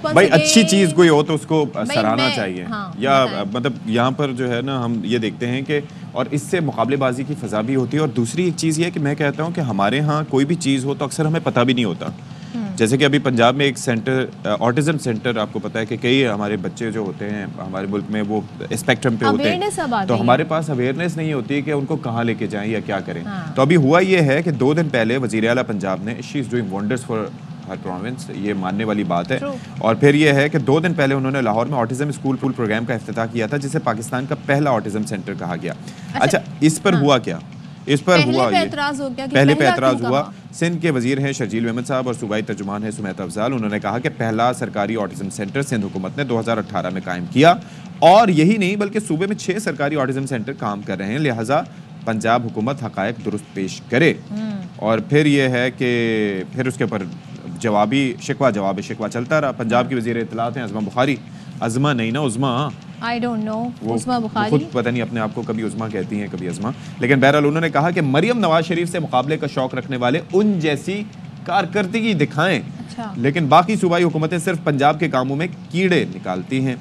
بھائی اچھی چیز کوئی ہو تو اس کو سراہنا چاہیے. یا مطلب یہاں پر جو ہے نا ہم یہ دیکھتے ہیں کہ اور اس سے مقابلے بازی کی فضا بھی ہوتی ہے. اور دوسری ایک چیز یہ ہے کہ میں کہتا ہوں کہ ہمارے ہاں کوئی بھی چیز ہو تو اکثر ہمیں پتہ بھی نہیں ہوتا. جیسے کہ ابھی پنجاب میں ایک سینٹر آٹزم سینٹر آپ کو پتہ ہے کہ کئی ہمارے بچے جو ہوتے ہیں ہمارے ملک میں وہ اسپیکٹرم پہ ہوتے ہیں, تو ہمارے پاس اویئرنیس نہیں ہوتی کہ ان کو کہاں لے کے جائیں یا کیا کریں. تو ابھی ہوا یہ ہے کہ 2 دن پہلے وزیر اعلیٰ پنجاب نے she is doing wonders for her province, یہ ماننے والی بات ہے. اور پھر یہ ہے کہ 2 دن پہلے انہوں نے لاہور میں آٹزم اسکول پول پروگرام کا افتتاح کیا تھا جسے پاکستان کا پہلا آٹزم سینٹر کہا گیا. اچھا اس پر ہوا کیا, اس پر ہوا پہلے پہ اعتراض ہوا. سندھ کے وزیر ہیں شرجیل احمد صاحب اور صوبائی ترجمان ہیں سمیت افضال. انہوں نے کہا کہ پہلا سرکاری آٹزم سینٹر سندھ حکومت نے 2018 میں قائم کیا, اور یہی نہیں بلکہ صوبے میں 6 سرکاری آٹزم سینٹر کام کر رہے ہیں, لہٰذا پنجاب حکومت حقائق درست پیش کرے. اور پھر یہ ہے کہ پھر اس کے اوپر جوابی شکوہ چلتا رہا. پنجاب کی وزیر اطلاعات ہیں عظمہ بخاری, عظمہ نہیں نا عظمہ, I don't know, عظمہ بخاری خود پتہ نہیں اپنے آپ کو کبھی عظمہ کہتی ہیں کبھی عظمہ. لیکن بہرحال انہوں نے کہا کہ مریم نواز شریف سے مقابلے کا شوق رکھنے والے ان جیسی کارکردگی دکھائیں, لیکن باقی صوبائی حکومتیں صرف پنجاب کے کاموں میں کیڑے نکالتی ہیں.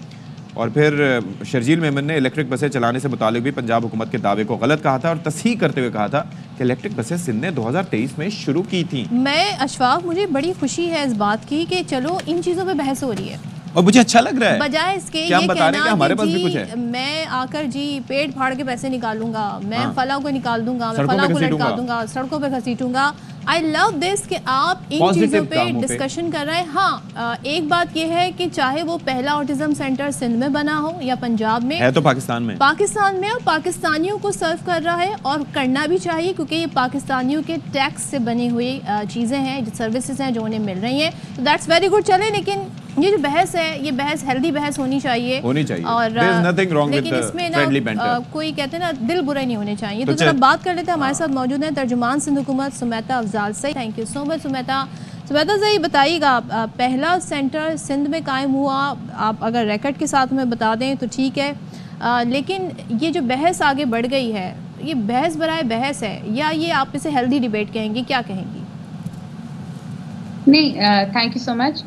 اور پھر شرجیل میمن نے الیکٹرک بسیں چلانے سے متعلق بھی پنجاب حکومت کے دعوے کو غلط کہا تھا اور تصحیح کرتے ہوئے کہا تھا کہ الیکٹرک بسیں سندھ نے 2023 میں شروع کی تھیں. میں اشفاق, مجھے بڑی خوشی ہے اس بات کی کہ چلو ان چیزوں پہ بحث ہو رہی ہے, اور مجھے اچھا لگ رہا ہے بجائے اس کے یہ کہنا کہ جی میں آ کر جی پیٹ پھاڑ کے پیسے نکالوں گا, میں فلاں کو نکال دوں گا, میں فلاں کو لٹکا دوں گا, سڑکوں پہ گھسیٹوں گا. آئی لو دس کہ آپ ان چیزوں پہ ڈسکشن کر رہے ہیں. ہاں ایک بات یہ ہے کہ چاہے وہ پہلا آٹزم سینٹر سندھ میں بنا ہو یا پنجاب میں, ہے تو پاکستان میں اور پاکستانیوں کو سرو کر رہا ہے, اور کرنا بھی چاہیے کیونکہ یہ پاکستانیوں کے ٹیکس سے بنی ہوئی چیزیں ہیں, جو سروسز ہیں جو انہیں مل رہی ہیں. تو دیٹس ویری گڈ. چلے لیکن یہ جو بحث ہے یہ بحث ہیلدی بحث ہونی چاہیے, اور لیکن اس میں نا کوئی کہتے ہیں نا دل برے نہیں ہونے چاہیے. تو ذرا بات کر لیتے ہیں. ہمارے ساتھ موجود ہیں ترجمان سندھ حکومت سمیتا افضال سے. تھینک یو سو مچ سمیتا. سمیتا سے یہ بتائیے گا, پہلا سینٹر سندھ میں قائم ہوا, آپ اگر ریکارڈ کے ساتھ ہمیں بتا دیں تو ٹھیک ہے, لیکن یہ جو بحث آگے بڑھ گئی ہے یہ بحث برائے بحث ہے یا یہ آپ اسے ہیلدی ڈیبیٹ کہیں گی, کیا کہیں گی؟ نہیں, تھینک یو سو مچ.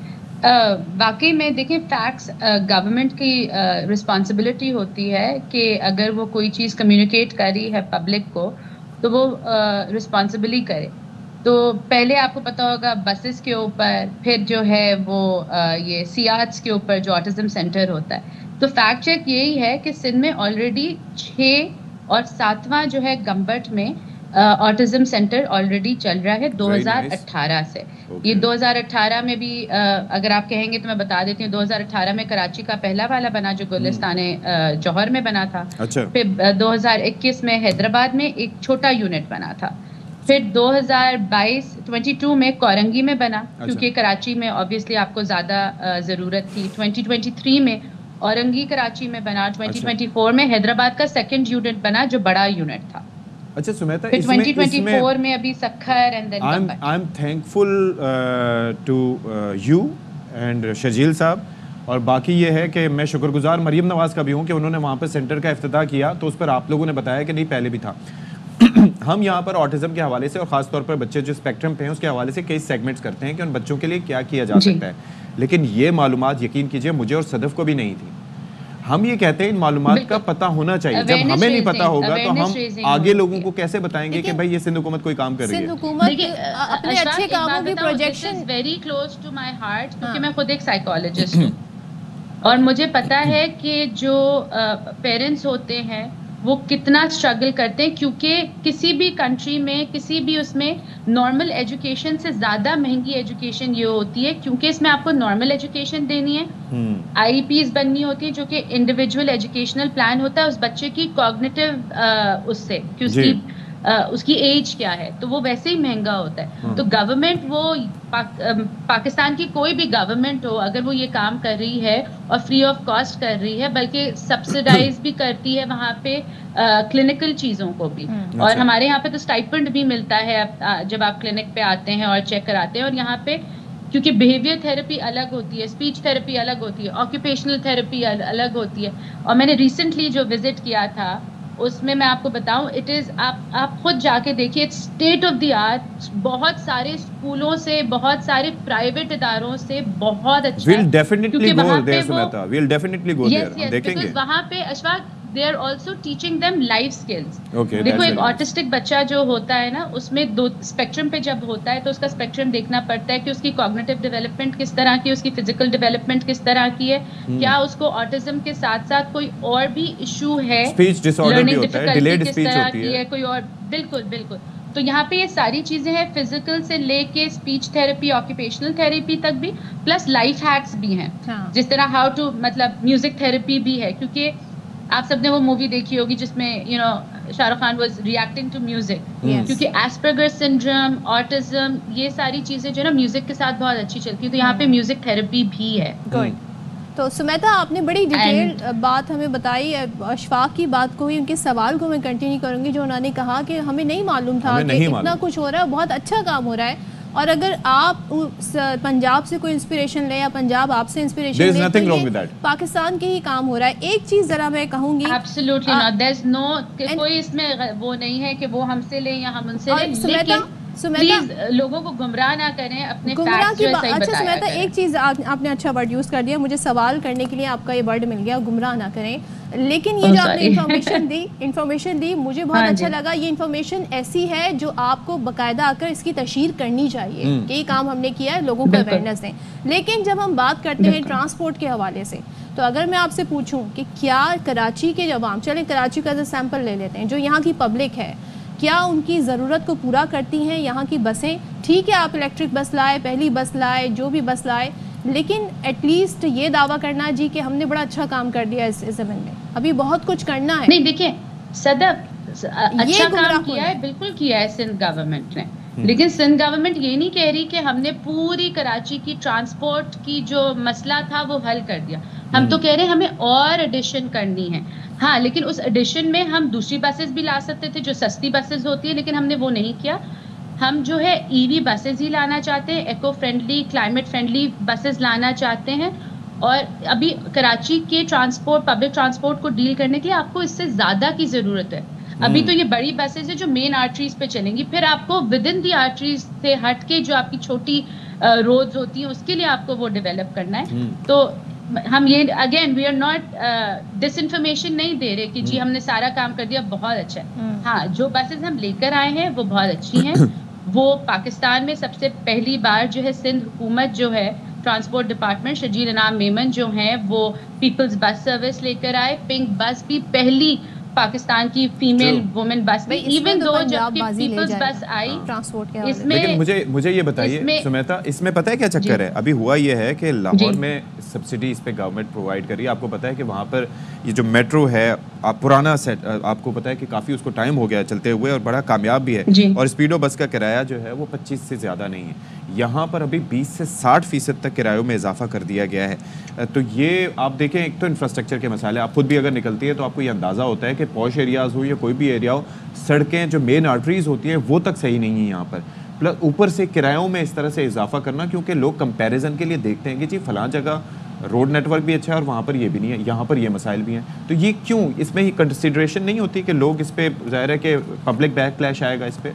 واقعی میں دیکھیں فیکٹس گورنمنٹ کی رسپانسبلٹی ہوتی ہے کہ اگر وہ کوئی چیز کمیونیکیٹ کر رہی ہے پبلک کو تو وہ رسپانسبلی کرے. تو پہلے آپ کو پتہ ہوگا بسز کے اوپر, پھر جو ہے وہ یہ سیاحت کے اوپر جو آٹزم سینٹر ہوتا ہے. تو فیکٹ چیک یہی ہے کہ سندھ میں آلریڈی 6 اور 7واں جو ہے گمبٹ میں آٹزم سینٹر آلریڈی چل رہا ہے 2018 سے. یہ 2018 میں بھی اگر آپ کہیں گے تو میں بتا دیتی ہوں, 2018 میں کراچی کا پہلا والا بنا جو گلستان جوہر میں بنا تھا. پھر 2021 میں حیدرآباد میں ایک چھوٹا یونٹ بنا تھا. پھر 2022 میں کورنگی میں بنا کیونکہ کراچی میں obviously آپ کو زیادہ ضرورت تھی. 2023 میں اورنگی کراچی میں بنا. 2024 میں حیدرآباد کا سیکنڈ یونٹ بنا جو بڑا یونٹ تھا. اچھا سمیتا, 2024 میں ابھی Sukkur and then Gambat. I am thankful to you and Sharjeel sahab, اور باقی یہ ہے کہ میں شکر گزار مریم نواز کا بھی ہوں کہ انہوں نے وہاں پہ سینٹر کا افتتاح کیا, تو اس پر آپ لوگوں نے بتایا کہ نہیں پہلے بھی تھا. ہم یہاں پر آٹزم کے حوالے سے اور خاص طور پر بچے جو اسپیکٹرم پہ ہیں اس کے حوالے سے کئی سیگمنٹس کرتے ہیں کہ ان بچوں کے لیے کیا کیا جا سکتا ہے, لیکن یہ معلومات یقین کیجئے مجھے اور صدف کو بھی نہیں تھی. ہم یہ کہتے ہیں ان معلومات کا پتہ ہونا چاہیے. جب ہمیں نہیں پتہ ہوگا تو ہم آگے لوگوں کو کیسے بتائیں گے کہ بھائی یہ سندھ حکومت کوئی کام کر رہی ہے. سندھ حکومت اپنے اچھے کاموں کی projection very close to my heart, کیونکہ میں خود ایک سائیکالوجسٹ ہوں اور مجھے پتا ہے کہ جو پیرنٹس ہوتے ہیں وہ کتنا اسٹرگل کرتے ہیں, کیونکہ کسی بھی کنٹری میں کسی بھی اس میں نارمل ایجوکیشن سے زیادہ مہنگی ایجوکیشن یہ ہوتی ہے, کیونکہ اس میں آپ کو نارمل ایجوکیشن دینی ہے, آئی پیز بننی ہوتی ہے جو کہ انڈیویجول ایجوکیشنل پلان ہوتا ہے اس بچے کی کوگنیٹو اس سے کہ اس کی ایج کیا ہے, تو وہ ویسے ہی مہنگا ہوتا ہے. تو گورنمنٹ وہ پاکستان کی کوئی بھی گورنمنٹ ہو اگر وہ یہ کام کر رہی ہے اور فری آف کاسٹ کر رہی ہے, بلکہ سبسڈائز بھی کرتی ہے وہاں پہ کلینکل چیزوں کو بھی. اور ہمارے یہاں پہ تو اسٹائپنڈ بھی ملتا ہے جب آپ کلینک پہ آتے ہیں اور چیک کراتے ہیں. اور یہاں پہ کیونکہ بیہیویئر تھراپی الگ ہوتی ہے, اسپیچ تھراپی الگ ہوتی ہے, آکوپیشنل تھراپی الگ ہوتی ہے. اور میں نے ریسنٹلی جو وزٹ کیا تھا اس میں آپ کو بتاؤں اٹ از آپ خود جا کے دیکھیے اسٹیٹ آف دی آرٹ, بہت سارے اسکولوں سے, بہت سارے پرائیویٹ اداروں سے بہت اچھا ہے. We'll definitely go there, Sumita. We'll definitely go there. ہم دیکھیں گے وہاں پہ Ashfaq they are also teaching them life skills. دیکھو ایک آٹسٹک بچہ جو ہوتا ہے نا, اس میں دو اسپیکٹرم پہ جب ہوتا ہے تو اس کا اسپیکٹرم دیکھنا پڑتا ہے کہ اس کی کوگنیٹو ڈیولپمنٹ کس طرح کی, اس کی فزیکل ڈیولپمنٹ کس طرح کی ہے, کیا اس کو آٹزم کے ساتھ ساتھ کوئی اور بھی ایشو ہے, اسپیچ ڈس آرڈر بھی ہوتا ہے, ڈیلیڈ اسپیچ ہوتی ہے کوئی اور. بالکل بالکل. تو یہاں پہ یہ ساری چیزیں ہیں, فزیکل سے لے کے اسپیچ تھراپی, آکوپیشنل تھراپی تک بھی, پلس لائف ہیکس بھی ہیں. جس طرح ہاؤ ٹو, مطلب میوزک تھراپی بھی ہے, کیونکہ آپ سب نے وہ مووی دیکھی ہوگی جس میں Shah Rukh Khan was reacting to music, کیونکہ ایسپرگر سنڈروم, آٹزم, یہ ساری چیزیں جو ہے نا میوزک کے ساتھ بہت اچھی چلتی ہے, تو یہاں پہ میوزک تھراپی بھی ہے. تو سمیتا آپ نے بڑی ڈیٹیل بات ہمیں بتائی. اشفاق کی بات کو ہی, ان کے سوال کو میں کنٹینیو کروں گی جو انہوں نے کہا کہ ہمیں نہیں معلوم تھا کہ اتنا کچھ ہو رہا ہے, بہت اچھا کام ہو رہا ہے, اور اگر آپ پنجاب سے کوئی انسپریشن لیں یا پنجاب آپ سے انسپریشن لیں تو یہ پاکستان کے ہی کام ہو رہا ہے. ایک چیز ذرا میں کہوں گی, ایبسلیوٹلی ناٹ, دیر از نو, کوئی اس میں وہ نہیں ہے کہ وہ ہم سے لیں یا ہم ان سے لیں, لیکن پلیز لوگوں کو گمراہ نہ کریں, اپنے فیکٹس جو ہے صحیح بتایا. سمیتا ایک چیز آپ نے اچھا ورڈ یوز کر دیا, مجھے سوال کرنے کے لیے آپ کا یہ ورڈ مل گیا, گمراہ نہ کریں. لیکن یہ جو آپ نے انفارمیشن دی مجھے بہت اچھا لگا. یہ انفارمیشن ایسی ہے جو آپ کو باقاعدہ آ کر اس کی تشہیر کرنی چاہیے کہ یہ کام ہم نے کیا ہے, لوگوں کو اویئرنیس دیں. لیکن جب ہم بات کرتے ہیں ٹرانسپورٹ کے حوالے سے, تو اگر میں آپ سے پوچھوں کہ کیا کراچی کے عوام, چلیں کراچی کا سیمپل لے لیتے ہیں, جو یہاں کی پبلک ہے, کیا ان کی ضرورت کو پورا کرتی ہیں یہاں کی بسیں؟ ٹھیک ہے آپ الیکٹرک بس لائے, پہلی بس لائے, جو بھی بس لائے, لیکن ایٹ لیسٹ یہ دعویٰ کرنا جی کہ ہم نے بڑا اچھا کام کر دیا اس زمین میں, ابھی بہت کچھ کرنا ہے. نہیں دیکھیں صدف, اچھا کام کیا ہے, بالکل کیا ہے سندھ گورنمنٹ نے, لیکن سندھ گورنمنٹ یہ نہیں کہہ رہی کہ ہم نے پوری کراچی کی ٹرانسپورٹ کی جو مسئلہ تھا وہ حل کر دیا. ہم تو کہہ رہے ہیں ہمیں اور ایڈیشن کرنی ہے. ہاں, لیکن اس ایڈیشن میں ہم دوسری بسز بھی لا سکتے تھے جو سستی بسز ہوتی ہیں, لیکن ہم نے وہ نہیں کیا. ہم جو ہے ای وی بسز ہی لانا چاہتے ہیں, eco friendly, climate friendly buses لانا چاہتے ہیں. اور ابھی کراچی کے ٹرانسپورٹ, پبلک ٹرانسپورٹ کو ڈیل کرنے کے لیے آپ کو اس سے زیادہ کی ضرورت ہے. ابھی تو یہ بڑی بسز ہیں جو مین آرٹریز پہ چلیں گی, پھر آپ کو ود ان دی آرٹریز سے ہٹ کے جو آپ کی چھوٹی روڈز ہوتی ہیں اس کے لیے آپ کو وہ ڈیولپ کرنا ہے. تو ہم یہ again we are not disinformation نہیں دے رہے کہ جی ہم نے سارا کام کر دیا, بہت اچھا ہے. ہاں, جو بسز ہم لے کر آئے ہیں وہ بہت اچھی ہیں. وہ پاکستان میں سب سے پہلی بار جو ہے سندھ حکومت جو ہے ٹرانسپورٹ ڈپارٹمنٹ, شجیل انعام میمن جو ہیں وہ پیپلز بس سروس لے کر آئے. پنک بس بھی پہلی پاکستان کی فیمیل وومن بس میں, ایون دو جب پیپلز بس آئی ٹرانسپورٹ کے. لیکن مجھے یہ بتائیے سمیتا, اس میں پتہ ہے کیا چکر ہے؟ ابھی ہوا یہ ہے کہ لاہور میں سبسڈی اس پہ گورنمنٹ پرووائڈ کری. آپ کو پتہ ہے کہ وہاں پر یہ جو میٹرو ہے, پرانا سیٹ, آپ کو پتہ ہے کہ کافی اس کو ٹائم ہو گیا چلتے ہوئے اور بڑا کامیاب بھی ہے, اور اسپیڈو بس کا کرایہ جو ہے وہ 25 سے زیادہ نہیں ہے. یہاں پر ابھی 20 سے 60% تک کرایوں میں اضافہ کر دیا گیا ہے. تو یہ آپ دیکھیں, ایک تو انفراسٹرکچر کے مسائل, آپ خود بھی اگر نکلتی ہے تو آپ کو یہ اندازہ ہوتا ہے کہ پوش ایریاز ہو یا کوئی بھی ایریا ہو, سڑکیں جو مین آرٹریز ہوتی ہیں وہ تک صحیح نہیں ہیں یہاں پر. پلس اوپر سے کرایوں میں اس طرح سے اضافہ کرنا, کیونکہ لوگ کمپیریزن کے لیے دیکھتے ہیں کہ جی فلاں جگہ روڈ نیٹ ورک بھی اچھا ہے اور وہاں پر یہ بھی نہیں ہے, یہاں پر یہ مسائل بھی ہیں. تو یہ کیوں, اس میں ہی کنسیڈریشن نہیں ہوتی کہ لوگ اس پہ, ظاہر ہے کہ پبلک بیک کلیش آئے گا اس پہ.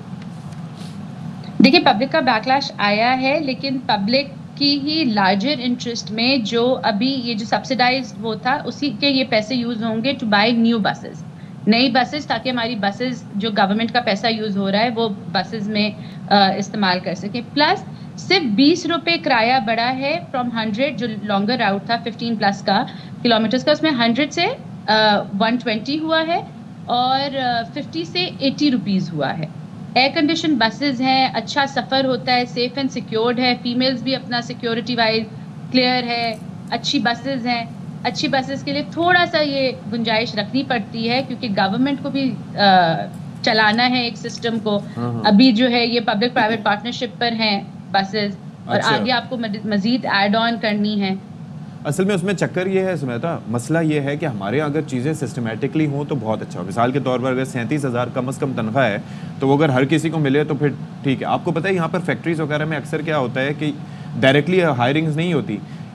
دیکھیے پبلک کا بیکلیش آیا ہے, لیکن پبلک کی ہی لارجر انٹرسٹ میں جو ابھی یہ جو سبسڈائز وہ تھا اسی کے یہ پیسے یوز ہوں گے ٹو بائی نیو بسز, نئی بسز, تاکہ ہماری بسز جو گورنمنٹ کا پیسہ یوز ہو رہا ہے وہ بسز میں استعمال کر سکیں. پلس صرف 20 روپے کرایہ بڑھا ہے فرام 100, جو لانگر راؤٹ تھا 15+ کا کلومیٹرز کا, اس میں 100 سے 120 ہوا ہے اور 50 سے 80 روپیز ہوا ہے. ایئر کنڈیشن بسز ہیں, اچھا سفر ہوتا ہے, سیف اینڈ سیکیورڈ ہے, فیمیلز بھی اپنا سیکیورٹی وائز کلیئر ہے, اچھی بسز ہیں. اچھی بسز کے لیے تھوڑا سا یہ گنجائش رکھنی پڑتی ہے کیونکہ گورنمنٹ کو بھی چلانا ہے ایک سسٹم کو. ابھی جو ہے یہ پبلک پرائیویٹ پارٹنرشپ پر ہیں بسز, اور آگے آپ کو مزید ایڈ آن کرنی ہے. اصل میں اس میں چکر یہ ہے سمیتا, مسئلہ یہ ہے کہ ہمارے یہاں اگر چیزیں سسٹمیٹکلی ہوں تو بہت اچھا ہو. مثال کے طور پر اگر 37,000 کم از کم تنخواہ ہے تو وہ اگر ہر کسی کو ملے تو پھر ٹھیک ہے. آپ کو پتہ ہے یہاں پر فیکٹریز وغیرہ میں اکثر کیا ہوتا ہے کہ ڈائریکٹلی ہائرنگز نہیں ہوتی,